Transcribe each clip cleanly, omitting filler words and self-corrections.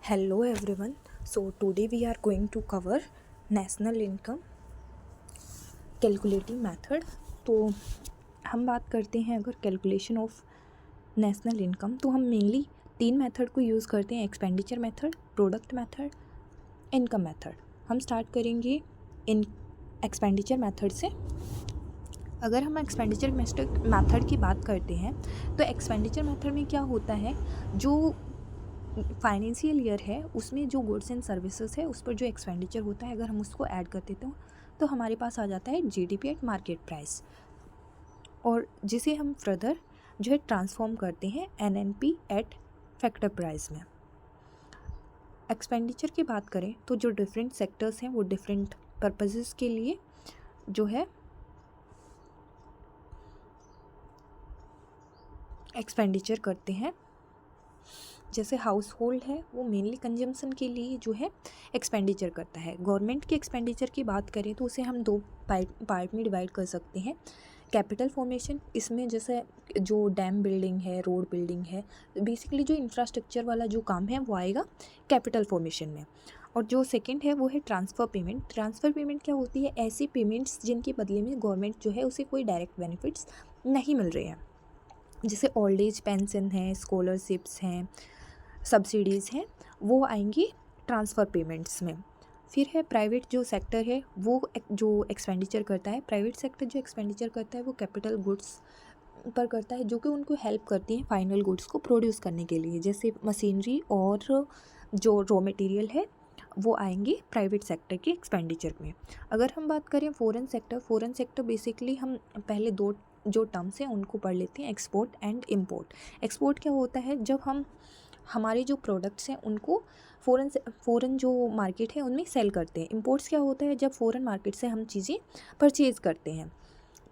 Hello everyone. So today we are going to cover national income calculating method. तो हम बात करते हैं अगर कैलकुलेशन ऑफ नेशनल इनकम, तो हम मेनली 3 मेथड को यूज़ करते हैं: expenditure method, product method, income method. हम स्टार्ट करेंगे इन एक्सपेंडिचर मेथड से। अगर हम एक्सपेंडिचर मेथड की बात करते हैं तो एक्सपेंडिचर मेथड में क्या होता है, जो फाइनेंशियल ईयर है उसमें जो गुड्स एंड सर्विसेज है उस पर जो एक्सपेंडिचर होता है, अगर हम उसको ऐड कर देते हो तो हमारे पास आ जाता है जीडीपी एट मार्केट प्राइस, और जिसे हम फर्दर जो है ट्रांसफॉर्म करते हैं एनएनपी एट फैक्टर प्राइस में। एक्सपेंडिचर की बात करें तो जो डिफरेंट सेक्टर्स हैं वो डिफरेंट पर्पसेस के लिए जो है एक्सपेंडिचर करते हैं। जैसे हाउस होल्ड है वो मेनली कंजम्पशन के लिए जो है एक्सपेंडिचर करता है। गवर्नमेंट के एक्सपेंडिचर की बात करें तो उसे हम 2 पार्ट में डिवाइड कर सकते हैं। कैपिटल फॉर्मेशन, इसमें जैसे जो डैम बिल्डिंग है, रोड बिल्डिंग है, बेसिकली जो इंफ्रास्ट्रक्चर वाला जो काम है वो आएगा कैपिटल फॉर्मेशन में। और जो सेकंड है वो है ट्रांसफ़र पेमेंट। ट्रांसफ़र पेमेंट क्या होती है? ऐसी पेमेंट्स जिनके बदले में गवर्नमेंट जो है उसे कोई डायरेक्ट बेनिफिट्स नहीं मिल रहे हैं, जैसे ओल्ड एज पेंशन है, स्कॉलरशिप्स हैं, सब्सिडीज़ हैं, वो आएंगी ट्रांसफ़र पेमेंट्स में। फिर है प्राइवेट जो सेक्टर है वो जो एक्सपेंडिचर करता है। प्राइवेट सेक्टर जो एक्सपेंडिचर करता है वो कैपिटल गुड्स पर करता है, जो कि उनको हेल्प करती हैं फाइनल गुड्स को प्रोड्यूस करने के लिए, जैसे मशीनरी और जो रॉ मटेरियल है वो आएंगे प्राइवेट सेक्टर के एक्सपेंडिचर में। अगर हम बात करें फॉरेन सेक्टर बेसिकली हम पहले 2 जो टर्म्स हैं उनको पढ़ लेते हैं: एक्सपोर्ट एंड इम्पोर्ट। एक्सपोर्ट क्या होता है? जब हम हमारे जो प्रोडक्ट्स हैं उनको फ़ॉरेन जो मार्केट है उनमें सेल करते हैं। इंपोर्ट्स क्या होता है? जब फ़ॉरेन मार्केट से हम चीज़ें परचेज़ करते हैं।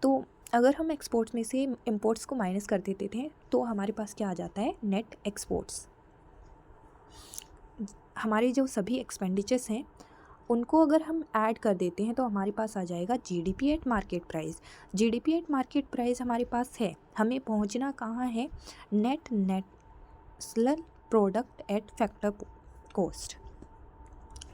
तो अगर हम एक्सपोर्ट्स में से इंपोर्ट्स को माइनस कर देते थे तो हमारे पास क्या आ जाता है? Net exports. हमारे जो सभी एक्सपेंडिचर्स हैं उनको अगर हम ऐड कर देते हैं तो हमारे पास आ जाएगा GDP at market price. GDP at market price हमारे पास है, हमें पहुंचना कहाँ है? Net national product eight factor cost.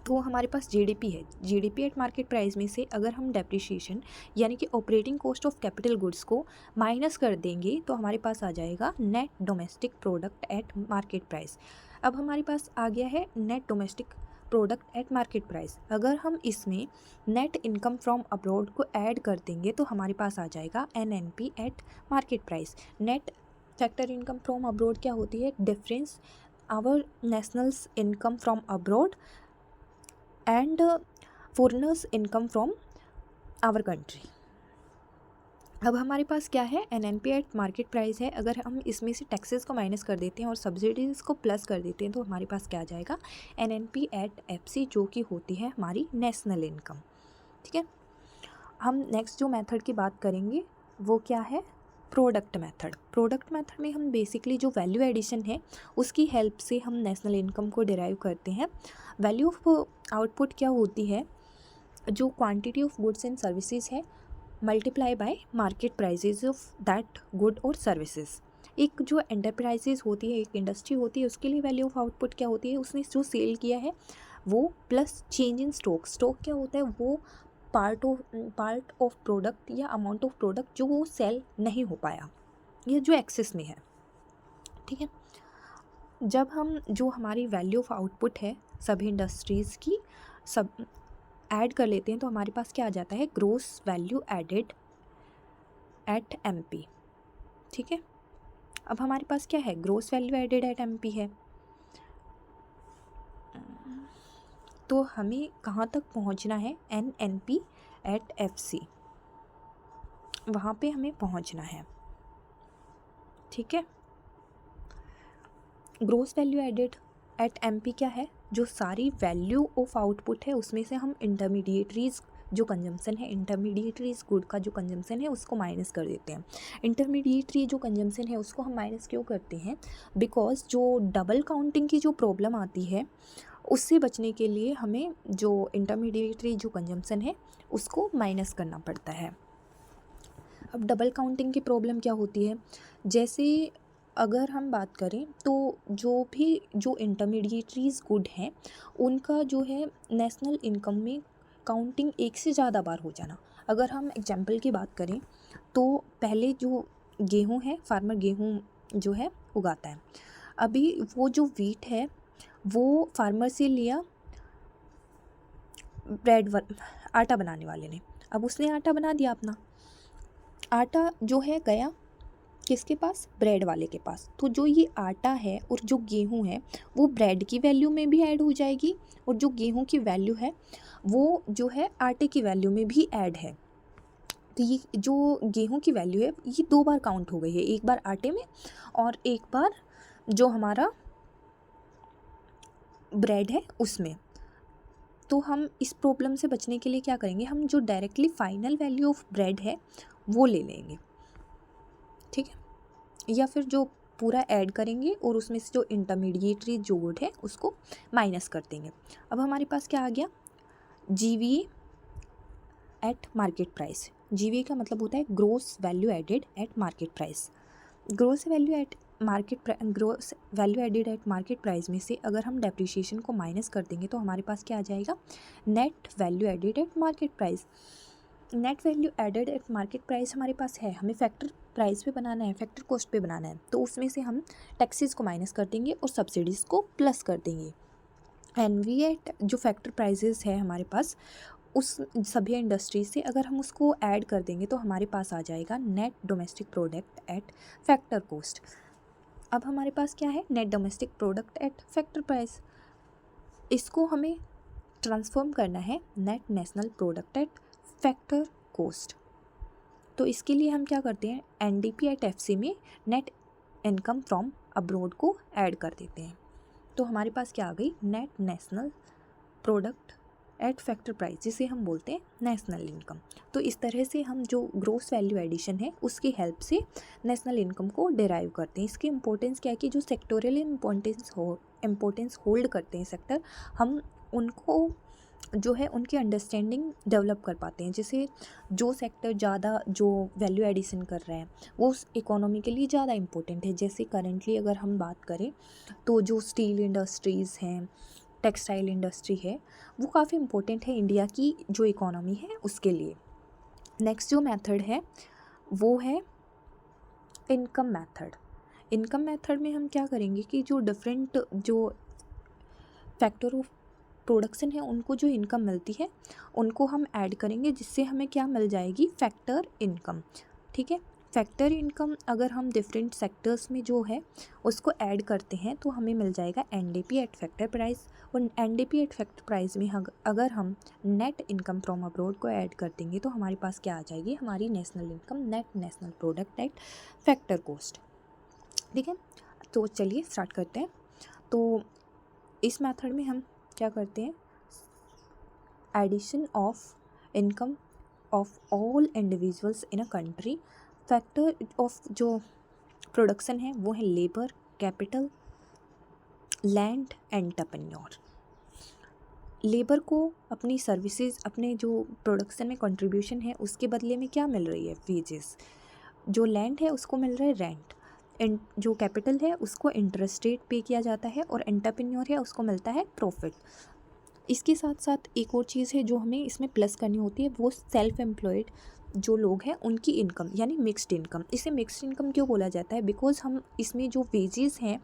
तो हमारे पास जीडीपी है। जीडीपी एट मार्केट प्राइस में से अगर हम डेप्रिसिएशन यानी कि operating cost of capital goods को माइनस कर देंगे तो हमारे पास आ जाएगा net domestic product at market price. अब हमारे पास आ गया है net domestic product at market price. अगर हम इसमें नेट इनकम फ्रॉम अब्रॉड को ऐड कर देंगे तो हमारे पास आ जाएगा NNP at market price. Net factor income from abroad क्या होती है? Difference our nationals income from abroad and foreigners income from our country. अब हमारे पास क्या है? एनएनपी एट मार्केट प्राइस है। अगर हम इसमें से टैक्सेस को माइनस कर देते हैं और सब्सिडीज़ को प्लस कर देते हैं तो हमारे पास क्या आ जाएगा? एनएनपी एट एफसी, जो कि होती है हमारी नेशनल इनकम। ठीक है, हम नेक्स्ट जो मेथड की बात करेंगे वो क्या है? Product method. प्रोडक्ट मेथड में हम बेसिकली जो वैल्यू एडिशन है उसकी हेल्प से हम नेशनल इनकम को डिराइव करते हैं। वैल्यू ऑफ आउटपुट क्या होती है? जो quantity of goods and services है multiply by market prices of that good और सर्विसेज। एक जो एंटरप्राइजेज होती है, एक इंडस्ट्री होती है, उसके लिए वैल्यू ऑफ आउटपुट क्या होती है? उसने जो सेल किया है वो plus change in stock. Stock क्या होता है? वो पार्ट ऑफ प्रोडक्ट या अमाउंट ऑफ प्रोडक्ट जो वो सेल नहीं हो पाया, ये जो एक्सेस में है। ठीक है, जब हम जो हमारी वैल्यू ऑफ आउटपुट है सभी इंडस्ट्रीज़ की सब ऐड कर लेते हैं तो हमारे पास क्या आ जाता है? Gross value added at MP. ठीक है, अब हमारे पास क्या है? Gross value added at MP है। तो हमें कहाँ तक पहुँचना है? एनएनपी एट एफसी, वहाँ पे हमें पहुँचना है। ठीक है, gross value added at MP क्या है? जो सारी वैल्यू ऑफ आउटपुट है उसमें से हम इंटरमीडिएटरीज जो कंजम्पशन है, इंटरमीडिएटरीज गुड का जो कंजम्पशन है उसको माइनस कर देते हैं। इंटरमीडिएटरी जो कंजम्पशन है उसको हम माइनस क्यों करते हैं? बिकॉज जो डबल काउंटिंग की जो प्रॉब्लम आती है उससे बचने के लिए हमें जो इंटरमीडिएटरी जो कंजम्पशन है उसको माइनस करना पड़ता है। अब डबल काउंटिंग की प्रॉब्लम क्या होती है? जैसे अगर हम बात करें तो जो इंटरमीडिएटरीज गुड हैं उनका जो है नेशनल इनकम में काउंटिंग एक से ज़्यादा बार हो जाना। अगर हम एग्जांपल की बात करें तो पहले जो गेहूँ है, फार्मर गेहूँ जो है उगाता है। अभी वो जो व्हीट है वो फार्मर से लिया आटा बनाने वाले ने। अब उसने आटा बना दिया अपना, आटा जो है गया किसके पास? ब्रेड वाले के पास। तो जो ये आटा है और जो गेहूँ है वो ब्रेड की वैल्यू में भी ऐड हो जाएगी और जो गेहूँ की वैल्यू है वो जो है आटे की वैल्यू में भी ऐड है। तो ये जो गेहूँ की वैल्यू है ये 2 बार काउंट हो गई है, एक बार आटे में और एक बार जो हमारा ब्रेड है उसमें। तो हम इस प्रॉब्लम से बचने के लिए क्या करेंगे, हम जो directly final value of bread है वो ले लेंगे, ठीक है, या फिर जो पूरा ऐड करेंगे और उसमें से जो इंटरमीडिएटरी जो गुड है उसको माइनस कर देंगे। अब हमारे पास क्या आ गया, GVA at market price. GVA का मतलब होता है gross value added at market price. Gross value added at market price में से अगर हम डेप्रिसिएशन को माइनस कर देंगे तो हमारे पास क्या आ जाएगा, net value added at market price. Net value added at market price हमारे पास है, हमें फैक्टर प्राइस पे बनाना है, फैक्टर कॉस्ट पे बनाना है, तो उसमें से हम टैक्सेस को माइनस कर देंगे और सब्सिडीज़ को प्लस कर देंगे। एनवीएट जो फैक्टर प्राइसेस है हमारे पास उस सभी इंडस्ट्री से अगर हम उसको ऐड कर देंगे तो हमारे पास आ जाएगा net domestic product at factor cost. अब हमारे पास क्या है, net domestic product at factor price, इसको हमें ट्रांसफॉर्म करना है net national product eight factor cost. तो इसके लिए हम क्या करते हैं, एनडीपी एट एफसी में नेट इनकम फ्रॉम अब्रॉड को ऐड कर देते हैं। तो हमारे पास क्या आ गई, net national product eight factor price, जिसे हम बोलते हैं नेशनल इनकम। तो इस तरह से हम जो ग्रोस वैल्यू एडिशन है उसकी हेल्प से नेशनल इनकम को डिराइव करते हैं। इसकी इंपॉर्टेंस क्या है कि जो सेक्टोरियल इम्पोर्टेंस होल्ड करते हैं सेक्टर, हम उनको जो है उनकी अंडरस्टैंडिंग डेवलप कर पाते हैं। जैसे जो सेक्टर ज़्यादा जो वैल्यू एडिशन कर रहे हैं वो उस इकोनॉमी के लिए ज़्यादा इम्पोर्टेंट है। जैसे करेंटली अगर हम बात करें तो जो स्टील इंडस्ट्रीज़ हैं, टेक्सटाइल इंडस्ट्री है, वो काफ़ी इम्पोर्टेंट है इंडिया की जो इकोनॉमी है उसके लिए। नेक्स्ट जो मेथड है वो है इनकम मेथड। इनकम मेथड में हम क्या करेंगे कि जो डिफरेंट जो फैक्टर ऑफ प्रोडक्शन है उनको जो इनकम मिलती है उनको हम ऐड करेंगे, जिससे हमें क्या मिल जाएगी, फैक्टर इनकम, ठीक है। फैक्टर इनकम अगर हम डिफरेंट सेक्टर्स में जो है उसको ऐड करते हैं तो हमें मिल जाएगा एनडीपी एट फैक्टर प्राइस। और एनडीपी एट फैक्टर प्राइस में अगर हम नेट इनकम फ्रॉम अब्रॉड को ऐड कर देंगे तो हमारे पास क्या आ जाएगी, हमारी national income net national product eight factor cost, ठीक है। तो चलिए स्टार्ट करते हैं। तो इस मेथड में हम क्या करते हैं, addition of income of all individuals in a country. Factor of जो प्रोडक्शन है वो है labour, capital, land and tenure. Labour को अपनी सर्विसेज, अपने जो प्रोडक्शन में कंट्रीब्यूशन है उसके बदले में क्या मिल रही है, वेजेस। जो लैंड है उसको मिल रहा है रेंट, जो कैपिटल है उसको इंटरेस्ट रेट पे किया जाता है और एंटरप्रेन्योर है उसको मिलता है प्रॉफिट। इसके साथ साथ एक और चीज़ है जो हमें इसमें प्लस करनी होती है, वो सेल्फ एम्प्लॉयड जो लोग हैं उनकी इनकम, यानी मिक्स्ड इनकम। इसे मिक्स्ड इनकम क्यों बोला जाता है, बिकॉज हम इसमें जो वेजेस हैं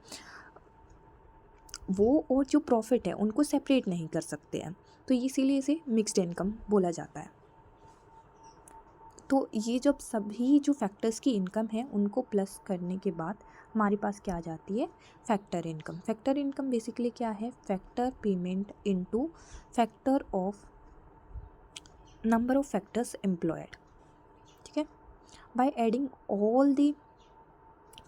वो और जो प्रॉफिट है उनको सेपरेट नहीं कर सकते हैं, तो इसीलिए इसे मिक्स्ड इनकम बोला जाता है। तो ये जब सभी जो फैक्टर्स की इनकम है उनको प्लस करने के बाद हमारे पास क्या आ जाती है, factor income. Factor income basically क्या है, factor payment into factor of number of factors employed, ठीक है। By adding all the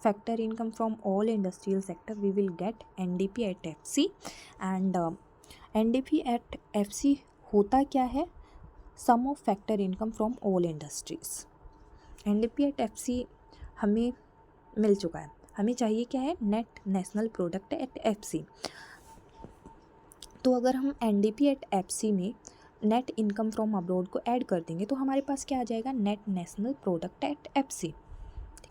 factor income from all industrial sector we will get NDP at FC. And NDP at FC होता क्या है, sum of factor income from all industries. NDP at FC हमें मिल चुका है, हमें चाहिए क्या है, net national product at FC. तो अगर हम एनडीपी एट एफसी में नेट इनकम फ्रॉम अब्रॉड को ऐड कर देंगे तो हमारे पास क्या आ जाएगा, net national product at FC,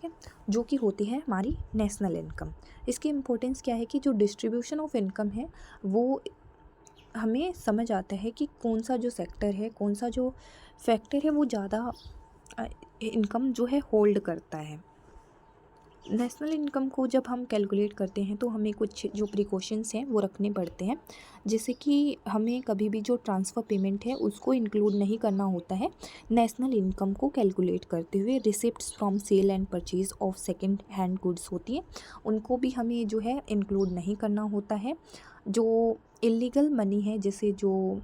ठीक है, जो कि होती है हमारी नेशनल इनकम। इसकी इम्पोर्टेंस क्या है कि जो डिस्ट्रीब्यूशन ऑफ इनकम है वो हमें समझ आता है कि कौन सा जो सेक्टर है, कौन सा जो फैक्टर है वो ज़्यादा इनकम जो है होल्ड करता है। नेशनल इनकम को जब हम कैलकुलेट करते हैं तो हमें कुछ जो प्रिकॉशंस हैं वो रखने पड़ते हैं, जैसे कि हमें कभी भी जो ट्रांसफ़र पेमेंट है उसको इंक्लूड नहीं करना होता है नेशनल इनकम को कैलकुलेट करते हुए। Receipts from sale and purchase of second hand goods होती है, उनको भी हमें जो है इंक्लूड नहीं करना होता है। जो इलीगल मनी है, जैसे जो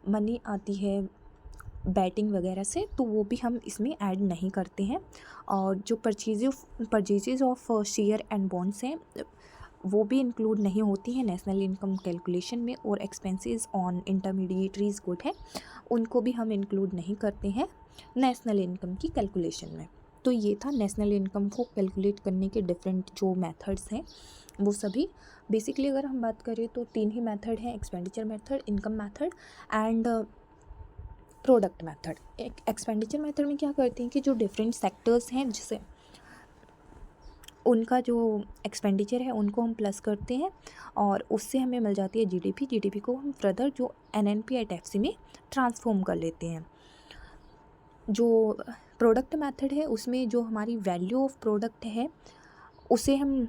मनी आती है बैटिंग वगैरह से, तो वो भी हम इसमें ऐड नहीं करते हैं। और जो purchases of share and bonds हैं वो भी इंक्लूड नहीं होती हैं नेशनल इनकम कैलकुलेशन में। और एक्सपेंसेस ऑन इंटरमीडिएटरीज गुड है, उनको भी हम इंक्लूड नहीं करते हैं नेशनल इनकम की कैलकुलेशन में। तो ये था नेशनल इनकम को कैलकुलेट करने के डिफरेंट जो मेथड्स हैं वो सभी। बेसिकली अगर हम बात करें तो 3 ही मेथड हैं, expenditure method, income method and product method. एक एक्सपेंडिचर मेथड में क्या करते हैं कि जो डिफरेंट सेक्टर्स हैं जिसे उनका जो एक्सपेंडिचर है उनको हम प्लस करते हैं और उससे हमें मिल जाती है जीडीपी। जीडीपी को हम फर्दर जो एनएनपी एट एफसी में ट्रांसफॉर्म कर लेते हैं। जो प्रोडक्ट मेथड है उसमें जो हमारी वैल्यू ऑफ प्रोडक्ट है उसे हम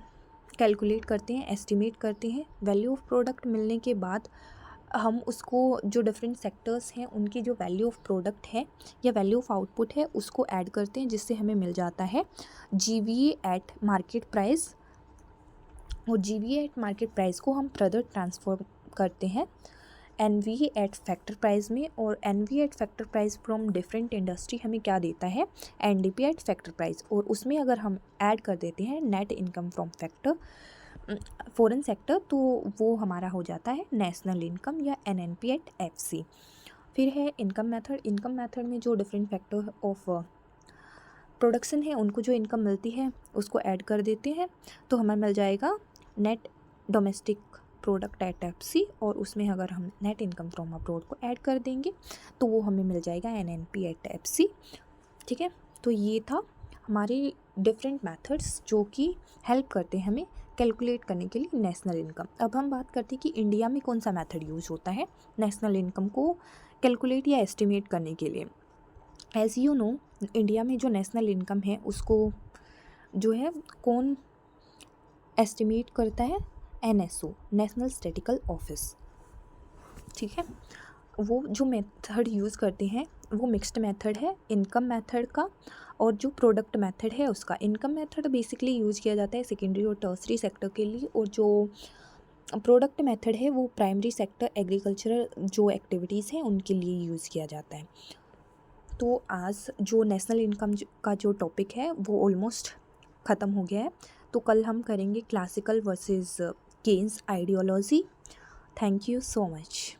कैलकुलेट करते हैं, एस्टिमेट करते हैं। वैल्यू ऑफ प्रोडक्ट मिलने के बाद हम उसको जो डिफरेंट सेक्टर्स हैं उनकी जो वैल्यू ऑफ प्रोडक्ट है या वैल्यू ऑफ आउटपुट है उसको ऐड करते हैं, जिससे हमें मिल जाता है जीवीए एट मार्केट प्राइस। और जीवीए एट मार्केट प्राइस को हम फर्दर ट्रांसफॉर्म करते हैं एनवीए एट फैक्टर प्राइस में। और NVA eight factor price from different industry हमें क्या देता है, एनडीपी एट फैक्टर प्राइस। और उसमें अगर हम ऐड कर देते हैं net income from factor foreign sector, तो वो हमारा हो जाता है नेशनल इनकम या एनएनपी एट एफसी। फिर है इनकम मेथड। इनकम मेथड में जो डिफरेंट फैक्टर ऑफ प्रोडक्शन है उनको जो इनकम मिलती है उसको ऐड कर देते हैं, तो हमें मिल जाएगा net domestic product at FC. और उसमें अगर हम नेट इनकम फ्रॉम अब्रॉड को ऐड कर देंगे तो वो हमें मिल जाएगा एनएनपी एट एफसी। ठीक है, तो ये था हमारे डिफरेंट मेथड्स जो कि हेल्प करते हैं हमें कैलकुलेट करने के लिए नेशनल इनकम। अब हम बात करते हैं कि इंडिया में कौन सा मेथड यूज़ होता है नेशनल इनकम को कैलकुलेट या एस्टिमेट करने के लिए। एज यू नो, इंडिया में जो नेशनल इनकम है उसको जो है कौन एस्टिमेट करता है, एनएसओ, नेशनल स्टैटिस्टिकल ऑफिस। ठीक है, वो जो मेथड यूज़ करते हैं वो मिक्स्ड मेथड है इनकम मेथड का और जो प्रोडक्ट मेथड है उसका। इनकम मेथड बेसिकली यूज़ किया जाता है सेकेंडरी और टर्सरी सेक्टर के लिए, और जो प्रोडक्ट मेथड है वो प्राइमरी सेक्टर एग्रीकल्चरल जो एक्टिविटीज़ हैं उनके लिए यूज़ किया जाता है। तो आज जो नेशनल इनकम का जो टॉपिक है वो ऑलमोस्ट ख़त्म हो गया है। तो कल हम करेंगे classical versus Keynes ideology. Thank you so much.